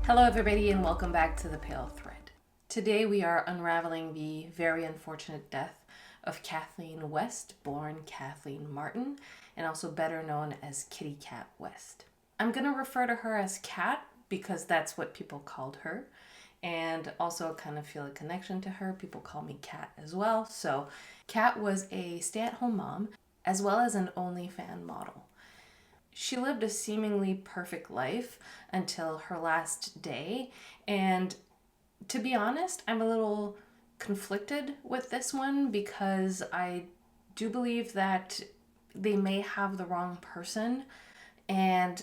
Hello everybody and welcome back to The Pale Thread. Today we are unraveling the very unfortunate death of Kathleen West, born Kathleen Martin, and also better known as Kitty Kat West. I'm going to refer to her as Kat because that's what people called her, and also kind of feel a connection to her. People call me Kat as well. So Kat was a stay-at-home mom as well as an OnlyFans model. She lived a seemingly perfect life until her last day, and to be honest, I'm a little conflicted with this one because I do believe that they may have the wrong person, and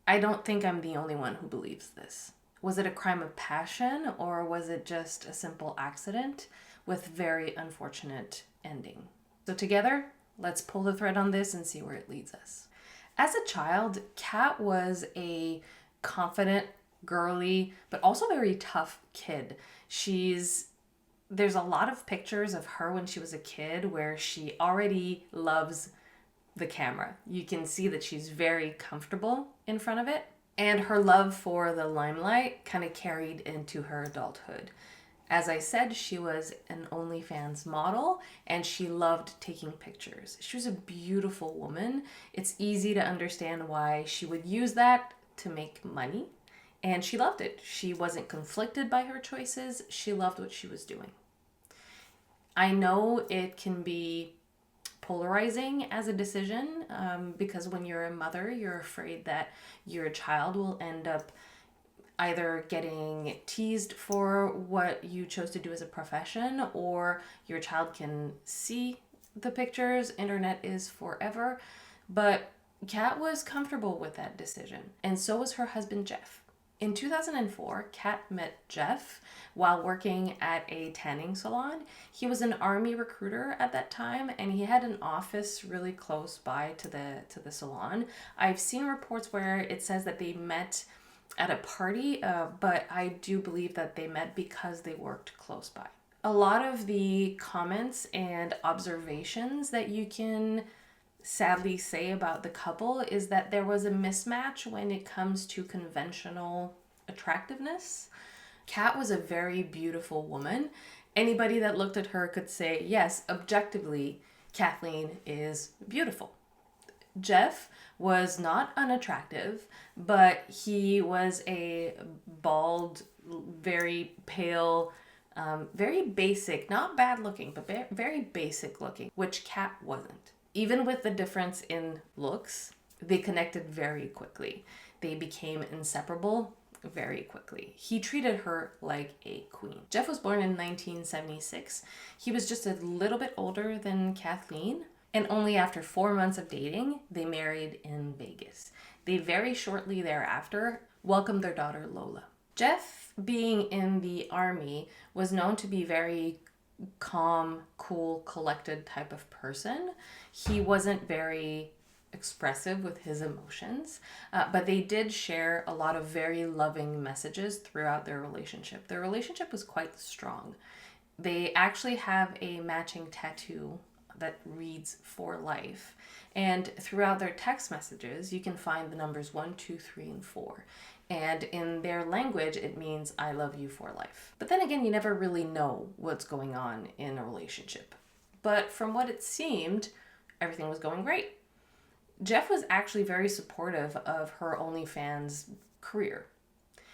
I don't think I'm the only one who believes this. Was it a crime of passion, or was it just a simple accident with very unfortunate ending? So together, let's pull the thread on this and see where it leads us. As a child, Kat was a confident, girly, but also very tough kid. There's a lot of pictures of her when she was a kid where she already loves the camera. You can see that she's very comfortable in front of it, and her love for the limelight kind of carried into her adulthood. As I said, she was an OnlyFans model and she loved taking pictures. She was a beautiful woman. It's easy to understand why she would use that to make money, and she loved it. She wasn't conflicted by her choices. She loved what she was doing. I know it can be polarizing as a decision because when you're a mother, you're afraid that your child will end up either getting teased for what you chose to do as a profession, or your child can see the pictures. Internet is forever. But Kat was comfortable with that decision, and so was her husband, Jeff. In 2004, Kat met Jeff while working at a tanning salon. He was an army recruiter at that time, and he had an office really close by to the salon. I've seen reports where it says that they met at a party, but I do believe that they met because they worked close by. A lot of the comments and observations that you can sadly say about the couple is that there was a mismatch when it comes to conventional attractiveness. Kat was a very beautiful woman. Anybody that looked at her could say, yes, objectively, Kathleen is beautiful. Jeff was not unattractive, but he was a bald, very pale, very basic, not bad looking, but very basic looking, which Kat wasn't. Even with the difference in looks, they connected very quickly. They became inseparable very quickly. He treated her like a queen. Jeff was born in 1976. He was just a little bit older than Kathleen, and only after 4 months of dating, they married in Vegas. They very shortly thereafter welcomed their daughter Lola. Jeff, being in the army, was known to be very calm, cool, collected type of person. He wasn't very expressive with his emotions, but they did share a lot of very loving messages throughout their relationship. Their relationship was quite strong. They actually have a matching tattoo that reads "for life," and throughout their text messages you can find the numbers 1, 2, 3, and 4, and in their language it means "I love you for life." But then again, you never really know what's going on in a relationship, but from what it seemed, everything was going great. Jeff was actually very supportive of her OnlyFans career.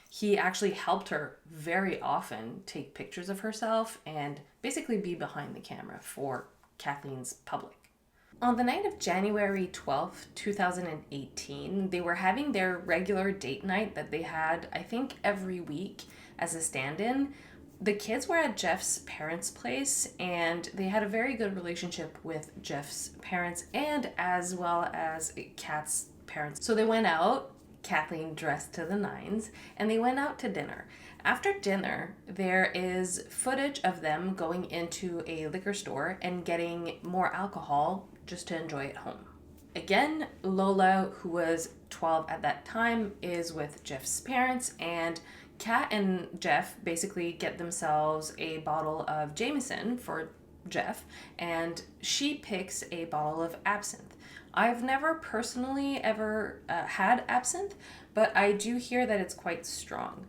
He actually helped her very often take pictures of herself and basically be behind the camera for Kathleen's public. On the night of January 12th, 2018, they were having their regular date night that they had, I think, every week as a stand-in. The kids were at Jeff's parents' place, and they had a very good relationship with Jeff's parents and as well as Kat's parents. So they went out, Kathleen dressed to the nines, and they went out to dinner. After dinner, there is footage of them going into a liquor store and getting more alcohol just to enjoy at home. Again, Lola, who was 12 at that time, is with Jeff's parents, and Kat and Jeff basically get themselves a bottle of Jameson for Jeff, and she picks a bottle of absinthe. I've never personally ever had absinthe, but I do hear that it's quite strong.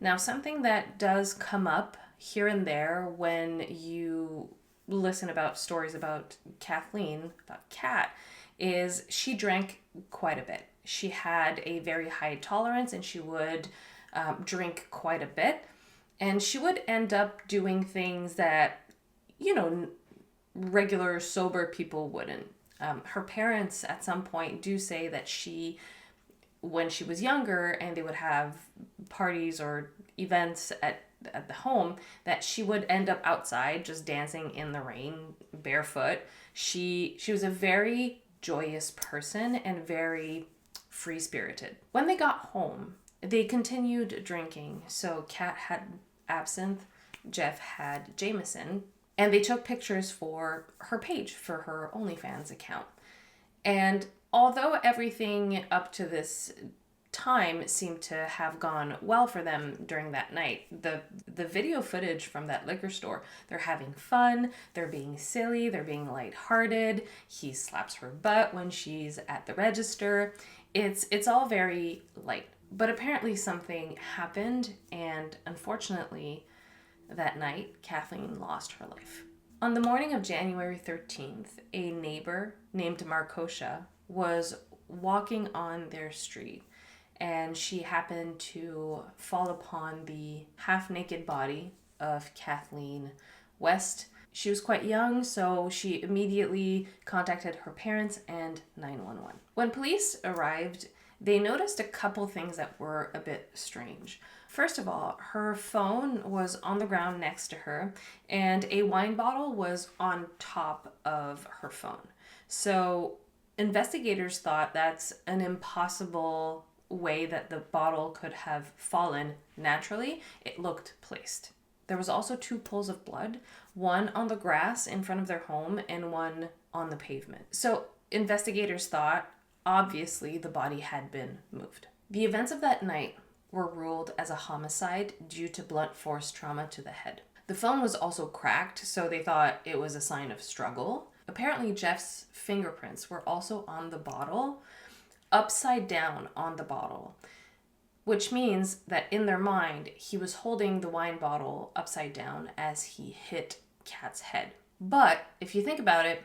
Now, something that does come up here and there when you listen about stories about Kathleen, about Kat, is she drank quite a bit. She had a very high tolerance and she would drink quite a bit. And she would end up doing things that, regular sober people wouldn't. Her parents at some point do say that when she was younger and they would have parties or events at the home, that she would end up outside just dancing in the rain barefoot. She was a very joyous person and very free spirited. When they got home, they continued drinking. So Kat had absinthe, Jeff had Jameson, and they took pictures for her page, for her OnlyFans account. And although everything up to this time seemed to have gone well for them during that night, the video footage from that liquor store, they're having fun, they're being silly, they're being lighthearted. He slaps her butt when she's at the register. It's all very light. But apparently something happened, and unfortunately that night Kathleen lost her life. On the morning of January 13th, a neighbor named Markosha was walking on their street, and she happened to fall upon the half-naked body of Kathleen West. She was quite young, so she immediately contacted her parents and 911. When police arrived, they noticed a couple things that were a bit strange. First of all, her phone was on the ground next to her, and a wine bottle was on top of her phone. So investigators thought that's an impossible way that the bottle could have fallen naturally. It looked placed. There was also 2 pools of blood, one on the grass in front of their home and one on the pavement. So investigators thought, obviously, the body had been moved. The events of that night were ruled as a homicide due to blunt force trauma to the head. The phone was also cracked, so they thought it was a sign of struggle. Apparently, Jeff's fingerprints were also on the bottle, upside down on the bottle, which means that in their mind, he was holding the wine bottle upside down as he hit Kat's head. But if you think about it,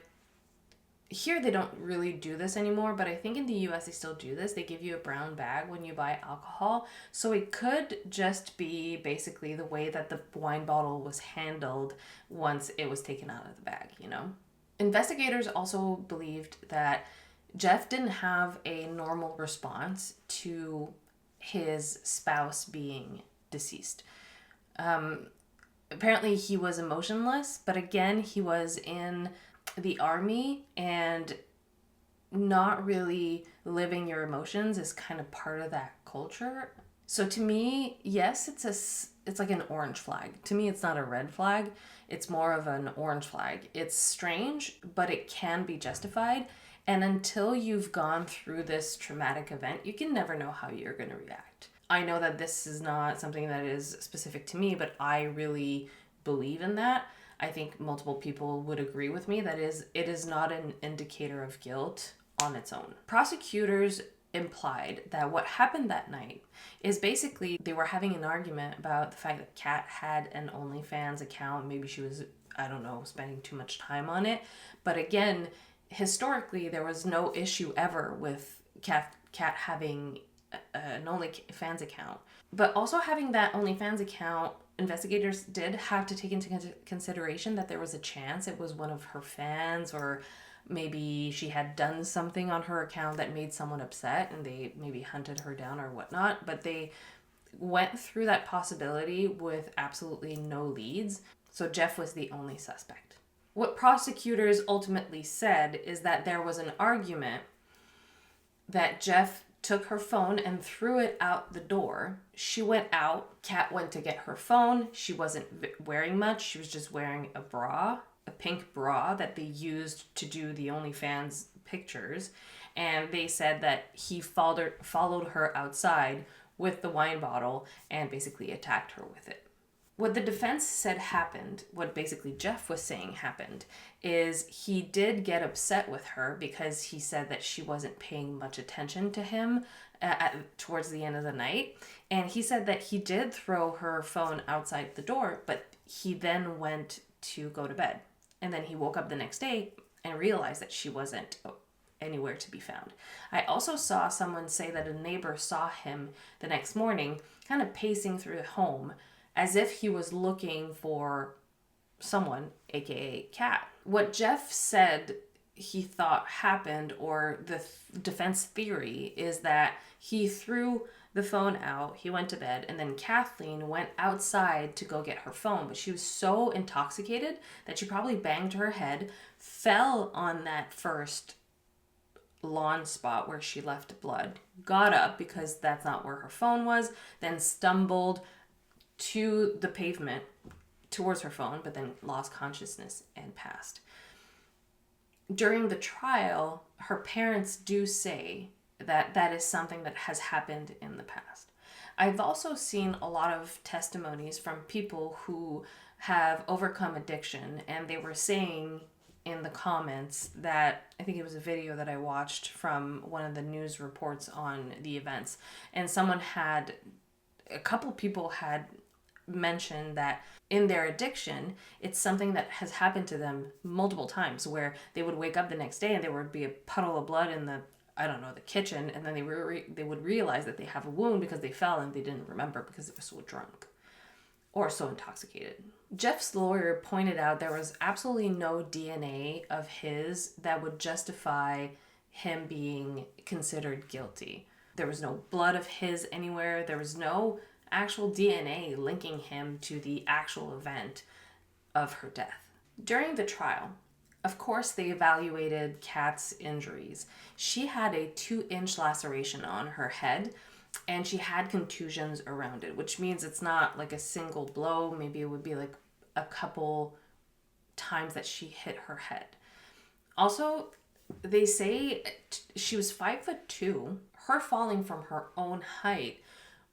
here they don't really do this anymore, but I think in the US they still do this. They give you a brown bag when you buy alcohol. So it could just be basically the way that the wine bottle was handled once it was taken out of the bag, Investigators also believed that Jeff didn't have a normal response to his spouse being deceased. Apparently he was emotionless, but again, he was in the army, and not really living your emotions is kind of part of that culture. So to me, yes, it's like an orange flag. To me, it's not a red flag. It's more of an orange flag. It's strange, but it can be justified. And until you've gone through this traumatic event, you can never know how you're going to react. I know that this is not something that is specific to me, but I really believe in that. I think multiple people would agree with me that it is not an indicator of guilt on its own. Prosecutors implied that what happened that night is basically they were having an argument about the fact that Kat had an OnlyFans account. Maybe she was, I don't know, spending too much time on it. But again, historically, there was no issue ever with Kat having an OnlyFans account. But also having that OnlyFans account, investigators did have to take into consideration that there was a chance it was one of her fans, or maybe she had done something on her account that made someone upset and they maybe hunted her down or whatnot. But they went through that possibility with absolutely no leads. So Jeff was the only suspect. What prosecutors ultimately said is that there was an argument that Jeff took her phone and threw it out the door. She went out. Kat went to get her phone. She wasn't wearing much. She was just wearing a bra, a pink bra that they used to do the OnlyFans pictures. And they said that he followed her outside with the wine bottle and basically attacked her with it. What the defense said happened, what basically Jeff was saying happened, is he did get upset with her because he said that she wasn't paying much attention to him towards the end of the night. And he said that he did throw her phone outside the door, but he then went to go to bed. And then he woke up the next day and realized that she wasn't anywhere to be found. I also saw someone say that a neighbor saw him the next morning kind of pacing through the home as if he was looking for someone, aka Kat. What Jeff said he thought happened, or the defense theory, is that he threw the phone out, he went to bed, and then Kathleen went outside to go get her phone, but she was so intoxicated that she probably banged her head, fell on that first lawn spot where she left blood, got up because that's not where her phone was, then stumbled to the pavement towards her phone, but then lost consciousness and passed. During the trial, her parents do say that that is something that has happened in the past. I've also seen a lot of testimonies from people who have overcome addiction, and they were saying in the comments that, I think it was a video that I watched from one of the news reports on the events, and a couple people had mentioned that in their addiction, it's something that has happened to them multiple times, where they would wake up the next day and there would be a puddle of blood in the kitchen, and then they would realize that they have a wound because they fell and they didn't remember because they were so drunk or so intoxicated. Jeff's lawyer pointed out there was absolutely no DNA of his that would justify him being considered guilty. There was no blood of his anywhere. There was no actual DNA linking him to the actual event of her death. During the trial, of course, they evaluated Kat's injuries. She had a 2-inch laceration on her head, and she had contusions around it, which means it's not like a single blow. Maybe it would be like a couple times that she hit her head. Also, they say she was 5'2". Her falling from her own height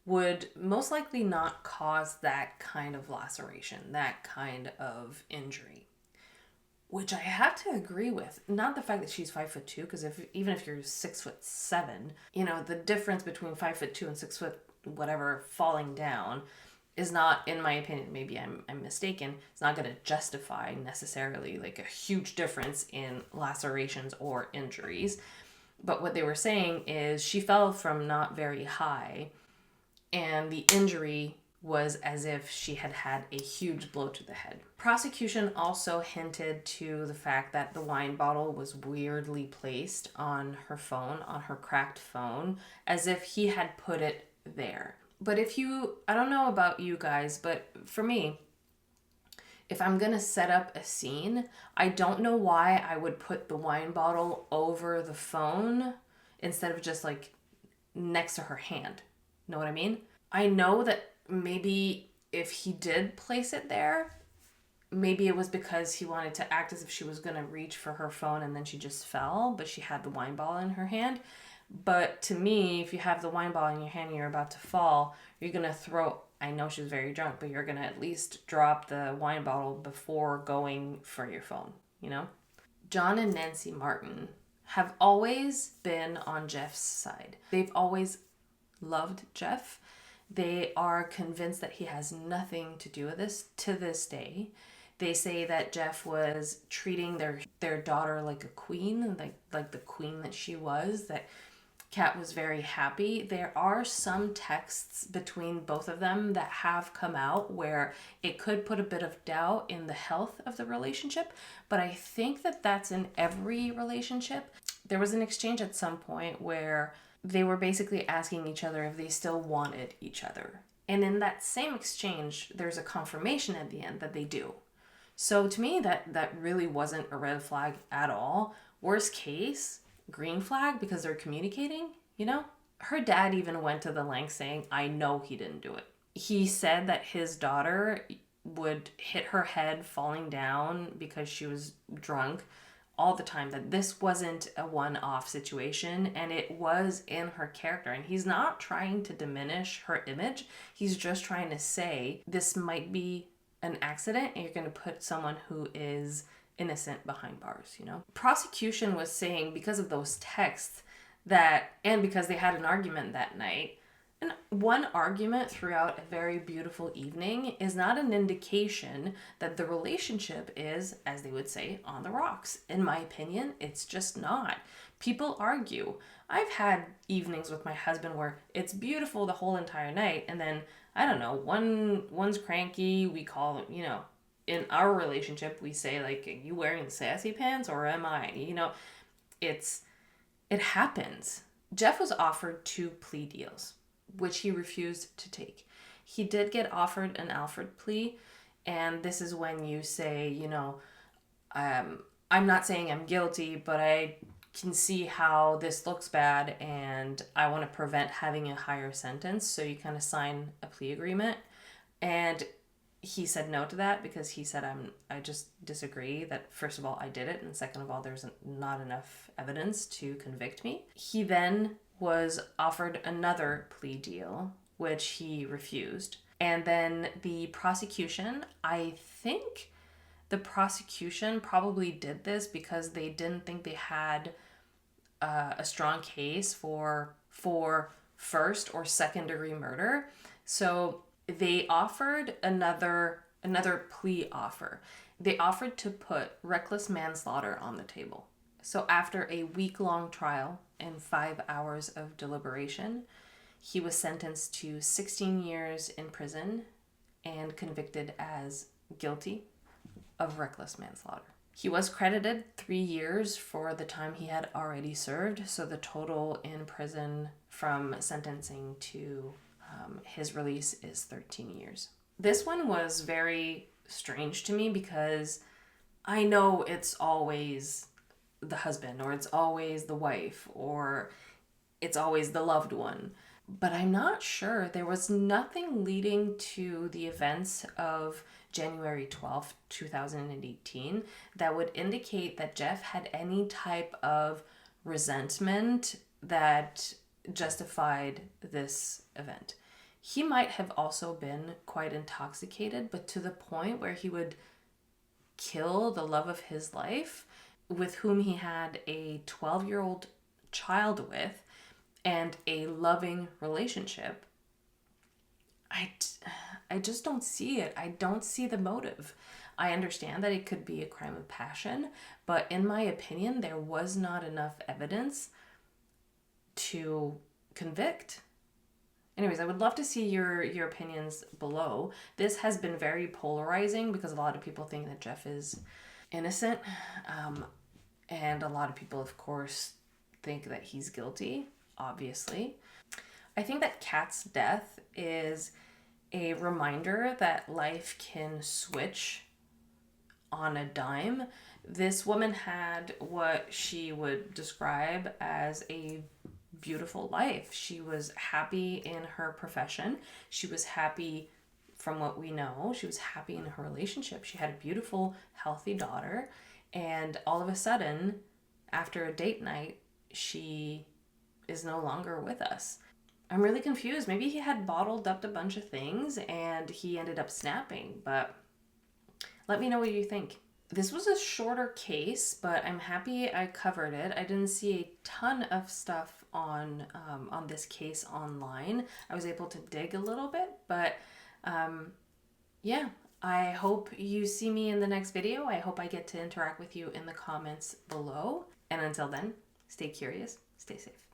would most likely not cause that kind of laceration, that kind of injury, which I have to agree with. Not the fact that she's 5'2", because even if you're 6'7", the difference between 5'2" and 6 foot whatever falling down is not, in my opinion, maybe I'm mistaken, it's not going to justify necessarily like a huge difference in lacerations or injuries. But what they were saying is she fell from not very high, and the injury was as if she had had a huge blow to the head. Prosecution also hinted to the fact that the wine bottle was weirdly placed on her phone, on her cracked phone, as if he had put it there. But I don't know about you guys, but for me, if I'm gonna set up a scene, I don't know why I would put the wine bottle over the phone instead of just like next to her hand. Know what I mean? I know that maybe if he did place it there, maybe it was because he wanted to act as if she was going to reach for her phone and then she just fell, but she had the wine bottle in her hand. But to me, if you have the wine bottle in your hand and you're about to fall, you're going to I know she was very drunk, but you're going to at least drop the wine bottle before going for your phone, John and Nancy Martin have always been on Jeff's side. They've always loved Jeff. They are convinced that he has nothing to do with this to this day. They say that Jeff was treating their daughter like a queen, like the queen that she was, that Kat was very happy. There are some texts between both of them that have come out where it could put a bit of doubt in the health of the relationship, but I think that that's in every relationship. There was an exchange at some point where they were basically asking each other if they still wanted each other. And in that same exchange, there's a confirmation at the end that they do. So to me, that really wasn't a red flag at all. Worst case, green flag, because they're communicating, Her dad even went to the length saying, I know he didn't do it. He said that his daughter would hit her head falling down because she was drunk all the time that this wasn't a one-off situation and it was in her character. And he's not trying to diminish her image. He's just trying to say this might be an accident and you're going to put someone who is innocent behind bars, you know? Prosecution was saying because of those texts that, and because they had an argument that night, and one argument throughout a very beautiful evening is not an indication that the relationship is, as they would say, on the rocks. In my opinion, it's just not. People argue. I've had evenings with my husband where it's beautiful the whole entire night, and then, I don't know, one's cranky, we call, you know, in our relationship, we say, like, are you wearing the sassy pants or am I? You know, it happens. Jeff was offered 2 plea deals, which he refused to take. He did get offered an Alfred plea, and this is when you say, you know, I'm not saying I'm guilty, but I can see how this looks bad and I want to prevent having a higher sentence. So you kind of sign a plea agreement. And he said no to that because he said, I just disagree that, first of all, I did it, and second of all, there's not enough evidence to convict me. He then was offered another plea deal, which he refused. And then the prosecution, I think the prosecution probably did this because they didn't think they had a strong case for first or second degree murder. So they offered another plea offer. They offered to put reckless manslaughter on the table. So after a week-long trial and 5 hours of deliberation, he was sentenced to 16 years in prison and convicted as guilty of reckless manslaughter. He was credited 3 years for the time he had already served, so the total in prison from sentencing to his release is 13 years. This one was very strange to me because I know it's always the husband, or it's always the wife, or it's always the loved one. But I'm not sure. There was nothing leading to the events of January 12th, 2018 that would indicate that Jeff had any type of resentment that justified this event. He might have also been quite intoxicated, but to the point where he would kill the love of his life, with whom he had a 12-year-old child with, and a loving relationship. I just don't see it. I don't see the motive. I understand that it could be a crime of passion, but in my opinion, there was not enough evidence to convict. Anyways, I would love to see your opinions below. This has been very polarizing because a lot of people think that Jeff is innocent, and a lot of people, of course, think that he's guilty, obviously. I think that Kat's death is a reminder that life can switch on a dime. This woman had what she would describe as a beautiful life. She was happy in her profession. She was happy, from what we know, she was happy in her relationship. She had a beautiful, healthy daughter. And all of a sudden, after a date night, she is no longer with us. I'm really confused. Maybe he had bottled up a bunch of things and he ended up snapping, but let me know what you think. This was a shorter case, but I'm happy I covered it. I didn't see a ton of stuff on this case online. I was able to dig a little bit, but yeah, I hope you see me in the next video. I hope I get to interact with you in the comments below. And until then, stay curious, stay safe.